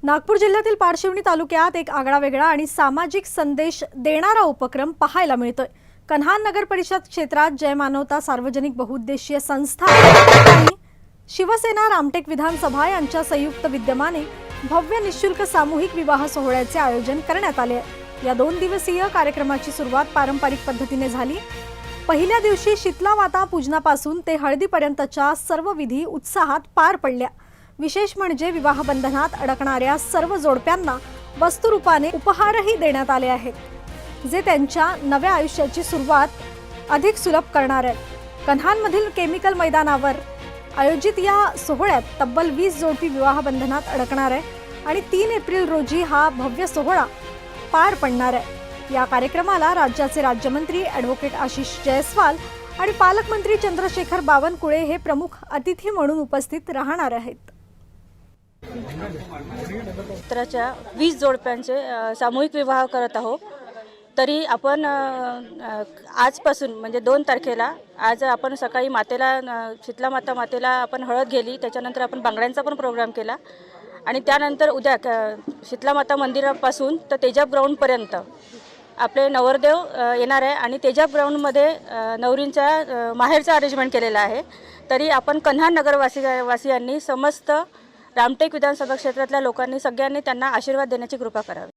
नागपूर जिल्ह्यातील पारशिवनी तालुक्यात एक आगळावेगळा आणि सामाजिक संदेश देणारा उपक्रम पाहायला मिळतोय। कन्हान नगर परिषद क्षेत्रात जय मानवता सार्वजनिक बहुउद्देशीय संस्था आणि शिवसेना रामटेक विधानसभा यांच्या संयुक्त विद्यमाने भव्य निःशुल्क सामूहिक विवाह सोहळ्याचे आयोजन करण्यात आले आहे। या 2 दिवसीय कार्यक्रमाची सुरुवात पारंपरिक पद्धतीने झाली। पहिल्या दिवशी शीतला माता पूजनापासून ते हळदीपर्यंतच्या सर्व विधी उत्साहात पार पडल्या। विशेष म्हणजे विवाह बंधनात अडकणाऱ्या सर्व जोडप्यांना वस्तुरूपाने उपहारही देण्यात आले आहेत, जे त्यांच्या नव्या आयुष्याची सुरुवात अधिक सुलभ करणार आहेत। कन्हानमधील केमिकल मैदानावर आयोजित या सोहळ्यात तब्बल 20 जोडपी विवाह बंधनात अडकणार आहे आणि 3 एप्रिल रोजी हा भव्य सोहळा पार पडणार आहे। या कार्यक्रमाला राज्याचे राज्यमंत्री ॲडव्होकेट आशिष जयस्वाल आणि पालकमंत्री चंद्रशेखर बावनकुळे हे प्रमुख अतिथी म्हणून उपस्थित राहणार आहेत। क्षेत्राच्या 20 जोडप्यांचे सामूहिक विवाह करत आहोत। तरी आपण आजपासून म्हणजे 2 तारखेला आज आपण सकाळी मातेला शीतला मातेला आपण हळद गेली, त्याच्यानंतर आपण बांगड्यांचा पण प्रोग्राम केला आणि त्यानंतर उद्या शीतला माता मंदिरापासून तर तेजाब ग्राउंडपर्यंत आपले नवरदेव येणार आहे आणि तेजाब ग्राउंडमध्ये नवरींच्या माहेरचं अरेंजमेंट केलेलं आहे। तरी आपण कन्हान नगरवासियांनी समस्त रामटेक विधानसभा क्षेत्रातल्या लोकांनी सगळ्यांनी त्यांना आशीर्वाद देण्याची कृपा करावी।